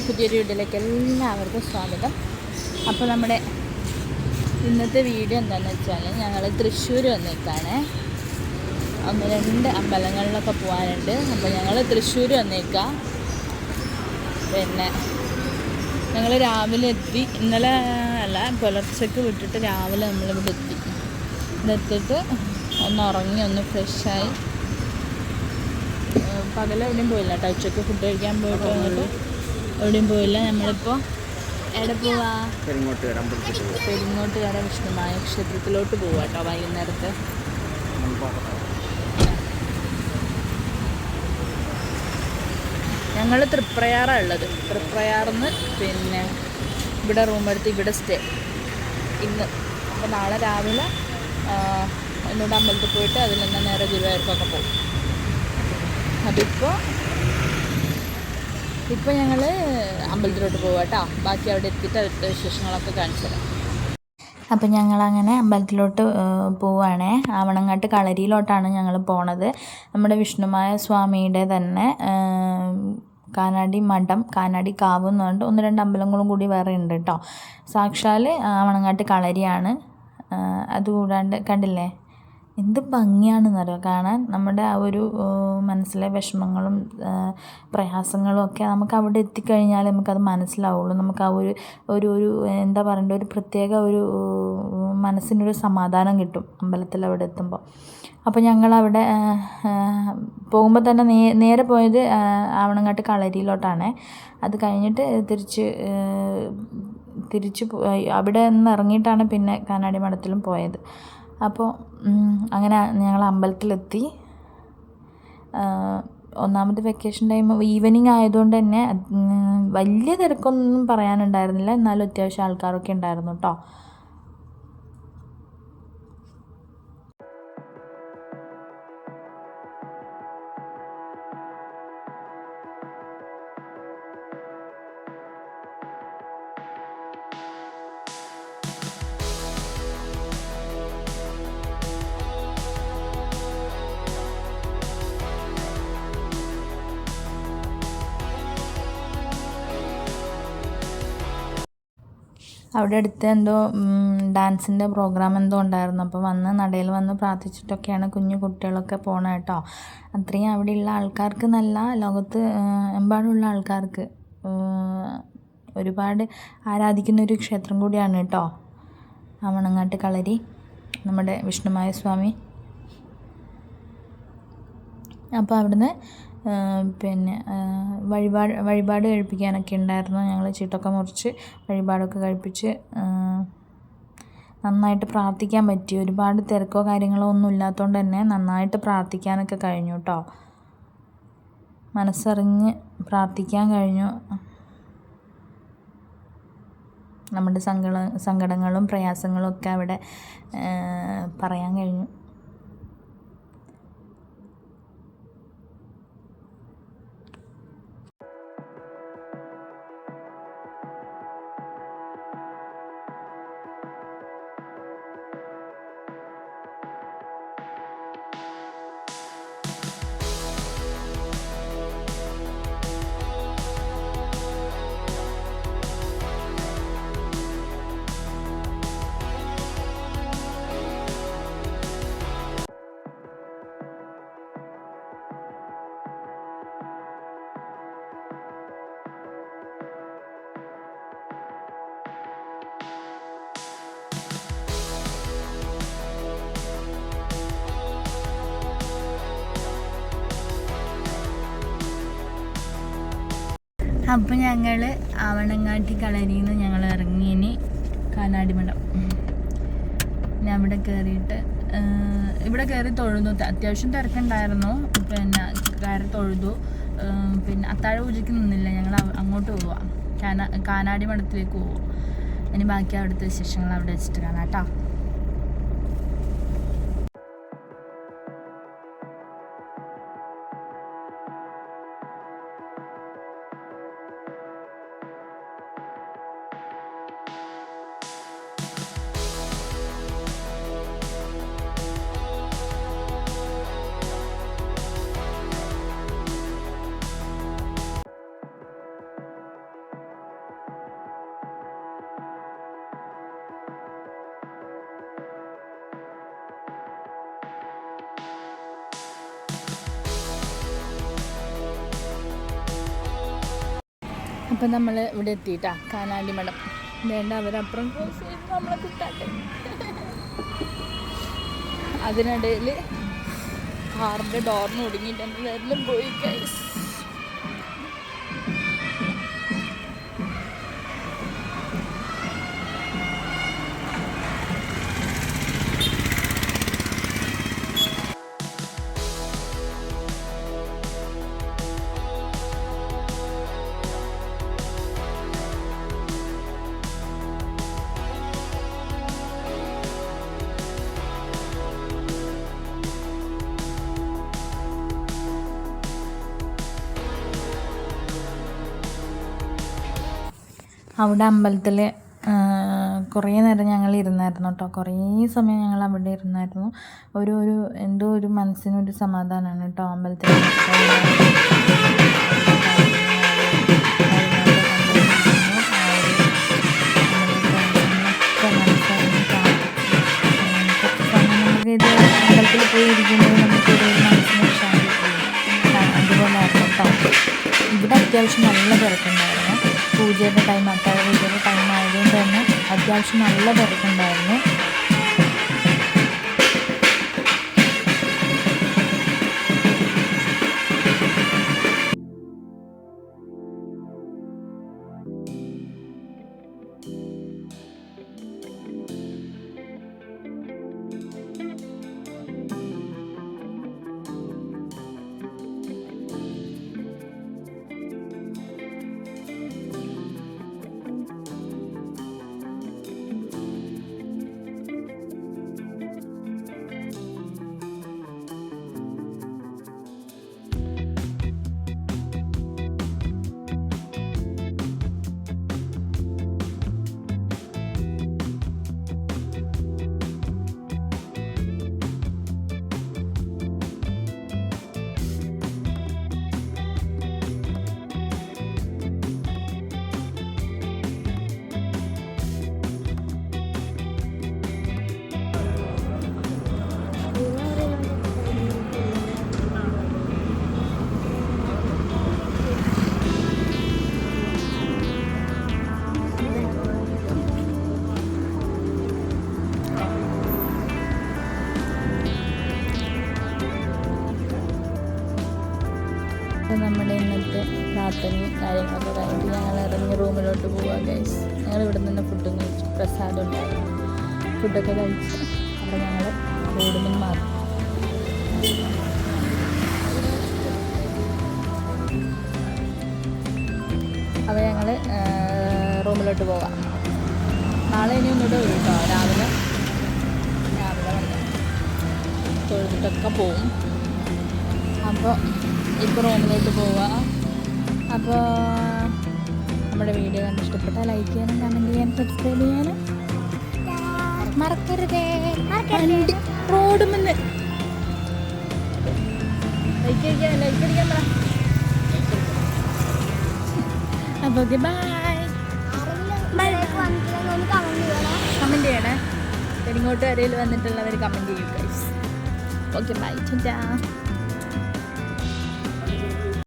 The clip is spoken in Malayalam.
പുതിയൊരു വീഡിയോയിലേക്ക് എല്ലാവർക്കും സ്വാഗതം. അപ്പോൾ നമ്മുടെ ഇന്നത്തെ വീഡിയോ എന്താണെന്ന് വെച്ചാൽ ഞങ്ങൾ തൃശ്ശൂർ വന്നേക്കാണ്. 1-2 അമ്പലങ്ങളിലൊക്കെ പോകാനുണ്ട്. അപ്പോൾ ഞങ്ങൾ തൃശ്ശൂർ വന്നേക്കാം. പിന്നെ ഞങ്ങൾ രാവിലെ എത്തി. ഇന്നലെ അല്ല, പുലർച്ചയ്ക്ക് വിട്ടിട്ട് രാവിലെ നമ്മളിവിടെ എത്തി. ഇതെത്തിയിട്ട് ഒന്ന് ഉറങ്ങി ഒന്ന് ഫ്രഷായി. പകലെവിടെയും പോയില്ല കേട്ടോ. ഉച്ചയ്ക്ക് ഫുഡ് കഴിക്കാൻ പോയിട്ട് വന്നിട്ട് എവിടെയും പോയില്ല. നമ്മളിപ്പോൾ എവിടെ പോവാ? പെരിങ്ങോട്ടുകര വിഷ്ണുമായ ക്ഷേത്രത്തിലോട്ട് പോവാ കേട്ടോ വൈകുന്നേരത്ത്. ഞങ്ങൾ തൃപ്രയാറാണ് ഉള്ളത്. തൃപ്രയാറിന്ന് പിന്നെ ഇവിടെ റൂമെടുത്ത് ഇവിടെ സ്റ്റേ ഇന്ന്. അപ്പോൾ നാളെ രാവിലെ ഒന്നുകൂടെ അമ്പലത്തിൽ പോയിട്ട് അതിൽ നിന്ന് നേരെ ഗുരുവായൂർക്കൊക്കെ പോകും. ഇപ്പോൾ ഞങ്ങൾ അമ്പലത്തിലോട്ട് പോവാം കേട്ടോ. ബാക്കി അവിടെ എത്തിയിട്ട് അടുത്ത വിശേഷങ്ങളൊക്കെ കാണിച്ചു തരാം. അപ്പം ഞങ്ങളങ്ങനെ അമ്പലത്തിലോട്ട് പോവുകയാണേ. ആവണങ്ങാട്ട് കളരിയിലോട്ടാണ് ഞങ്ങൾ പോണത്. നമ്മുടെ വിഷ്ണുമായ സ്വാമിയുടെ തന്നെ കാനാടി മഠം, കാനാടി കാവ് എന്ന് പറഞ്ഞിട്ട് 1-2 അമ്പലങ്ങളും കൂടി വേറെ ഉണ്ട് കേട്ടോ. സാക്ഷാൽ ആവണങ്ങാട്ട് കളരിയാണ്. അതുകൂടാണ്ട് കണ്ടില്ലേ എന്ത് ഭംഗിയാണെന്നറിയാം കാണാൻ. നമ്മുടെ ആ ഒരു മനസ്സിലെ വിഷമങ്ങളും പ്രയാസങ്ങളും ഒക്കെ നമുക്ക് അവിടെ എത്തിക്കഴിഞ്ഞാൽ നമുക്കത് മനസ്സിലാവുള്ളൂ. നമുക്ക് ആ ഒരു എന്താ പറയണ്ട, ഒരു പ്രത്യേക ഒരു മനസ്സിനൊരു സമാധാനം കിട്ടും അമ്പലത്തിൽ അവിടെ എത്തുമ്പോൾ. അപ്പോൾ ഞങ്ങളവിടെ പോകുമ്പോൾ തന്നെ നേരെ പോയത് ആവണങ്ങാട്ട് കളരിയിലോട്ടാണ്. അത് കഴിഞ്ഞിട്ട് തിരിച്ച് അവിടെ നിന്ന് ഇറങ്ങിയിട്ടാണ് പിന്നെ കാനാടി മഠത്തിലും പോയത്. അപ്പോൾ അങ്ങനെ ഞങ്ങൾ അമ്പലത്തിലെത്തി. ഒന്നാമത് വെക്കേഷൻ ടൈം ഈവനിങ് ആയതുകൊണ്ട് തന്നെ വലിയ തിരക്കൊന്നും പറയാനുണ്ടായിരുന്നില്ല. എന്നാലും അത്യാവശ്യം ആൾക്കാരൊക്കെ ഉണ്ടായിരുന്നു കേട്ടോ. അവിടെ അടുത്ത് എന്തോ ഡാൻസിൻ്റെ പ്രോഗ്രാം എന്തോ ഉണ്ടായിരുന്നു. അപ്പോൾ നടയിൽ വന്ന് പ്രാർത്ഥിച്ചിട്ടൊക്കെയാണ് കുഞ്ഞു കുട്ടികളൊക്കെ പോണത് കേട്ടോ. അത്രയും അവിടെയുള്ള ആൾക്കാർക്ക് നല്ല ലോകത്ത് എമ്പാടുള്ള ആൾക്കാർക്ക് ഒരുപാട് ആരാധിക്കുന്ന ഒരു ക്ഷേത്രം കൂടിയാണ് കേട്ടോ ആവണങ്ങാട്ട് കളരി, നമ്മുടെ വിഷ്ണുമായ സ്വാമി. അപ്പോൾ അവിടുന്ന് പിന്നെ വഴിപാട് കഴിപ്പിക്കാനൊക്കെ ഉണ്ടായിരുന്നു. ഞങ്ങൾ ചീട്ടൊക്കെ മുറിച്ച് വഴിപാടൊക്കെ കഴിപ്പിച്ച് നന്നായിട്ട് പ്രാർത്ഥിക്കാൻ പറ്റി. ഒരുപാട് തിരക്കോ കാര്യങ്ങളോ ഒന്നും ഇല്ലാത്തതുകൊണ്ട് തന്നെ നന്നായിട്ട് പ്രാർത്ഥിക്കാനൊക്കെ കഴിഞ്ഞു കേട്ടോ. മനസ്സറിഞ്ഞ് പ്രാർത്ഥിക്കാൻ കഴിഞ്ഞു. നമ്മുടെ സങ്കടങ്ങളും പ്രയാസങ്ങളും ഒക്കെ അവിടെ പറയാൻ കഴിഞ്ഞു. അപ്പോൾ ഞങ്ങൾ ആവണങ്ങാട്ടി കളരിയിൽ നിന്ന് ഞങ്ങൾ ഇറങ്ങിയിനി കാനാടി മഠം. പിന്നെ അവിടെ കയറിയിട്ട് ഇവിടെ കയറി തൊഴുതു. അത്യാവശ്യം തിരക്കുണ്ടായിരുന്നു. പിന്നെ കയറി തൊഴുതു. പിന്നെ അത്താഴ പൂജയ്ക്ക് നിന്നില്ല. ഞങ്ങൾ അങ്ങോട്ട് പോവാം, കാനാടി മഠത്തിലേക്ക് പോവാം. ഇനി ബാക്കി അവിടുത്തെ വിശേഷങ്ങൾ അവിടെ വെച്ചിട്ട് കാണാം കേട്ടോ. അപ്പം നമ്മൾ ഇവിടെ എത്തിയിട്ടാ കാനാടി മഠം. വേണ്ട അവരപ്പുറം ക്രോസ് ചെയ്ത് നമ്മളെ കിട്ടാട്ടെ. അതിനിടയിൽ കാറിൻ്റെ ഡോറിന് ഒടുങ്ങിയിട്ട് എൻ്റെ നേരിലും പോയി ഗൈസ്. അവിടെ അമ്പലത്തിൽ കുറേ നേരം ഞങ്ങൾ ഇരുന്നായിരുന്നു കേട്ടോ. കുറേ സമയം ഞങ്ങൾ അവിടെ ഇരുന്നായിരുന്നു. എന്തോ ഒരു മനസ്സിനൊരു സമാധാനമാണ് കേട്ടോ അമ്പലത്തിൽ. ഇത് അമ്പലത്തിൽ പോയി ഇരിക്കുമ്പോൾ നമുക്കൊരു മനസ്സിന് ശാന്തി അതുപോലെയായിരുന്നു കേട്ടോ. ഇവിടെ അത്യാവശ്യം നല്ല തിരക്കുണ്ടായിരുന്നു. പൂജയുടെ ടൈം, അത്താഴ പൂജയുടെ ടൈം ആയതുകൊണ്ട് തന്നെ അത്യാവശ്യം നല്ല തിരക്കുണ്ടായിരുന്നു. നമ്മുടെ ഇന്നത്തെ പ്രാർത്ഥനയും കാര്യങ്ങളൊക്കെ കഴിഞ്ഞിട്ട് ഞങ്ങൾ ഇറങ്ങി റൂമിലോട്ട് പോവാം ഗൈസ്. ഞങ്ങൾ ഇവിടെ നിന്ന് ഫുഡും കഴിച്ചു, പ്രസാദം ഉണ്ടായിരുന്നു. ഫുഡൊക്കെ കഴിച്ച് അവിടെ ഞങ്ങൾ റോഡിൽ നിന്ന് മാറി. അപ്പോൾ ഞങ്ങൾ റൂമിലോട്ട് പോകാം. നാളെ ഇനി ഒന്നുകൂടെ വരും കേട്ടോ. രാവിലെ വന്ന് തൊഴുതിട്ടൊക്കെ പോവും. അപ്പോൾ ഇപ്പോൾ റൂമിലോട്ട് പോവുക. അപ്പോൾ നമ്മുടെ വീഡിയോ കണ്ട് ഇഷ്ടപ്പെട്ടാൽ ലൈക്ക് ചെയ്യാനും കമൻറ്റ് ചെയ്യാനും സബ്സ്ക്രൈബ് ചെയ്യാനും മറക്കരുതേ. റോഡ് മുന്ന് ലൈക്ക് അടിക്കാൻ പറ. അപ്പോൾ ഓക്കെ, ബൈ. കമൻറ്റ് ചെയ്യണേ. ഇങ്ങോട്ട് വരയിൽ വന്നിട്ടുള്ളവർ കമൻറ്റ് ചെയ്യും ഗൈസ്. Okay, bye. ടാറ്റാ.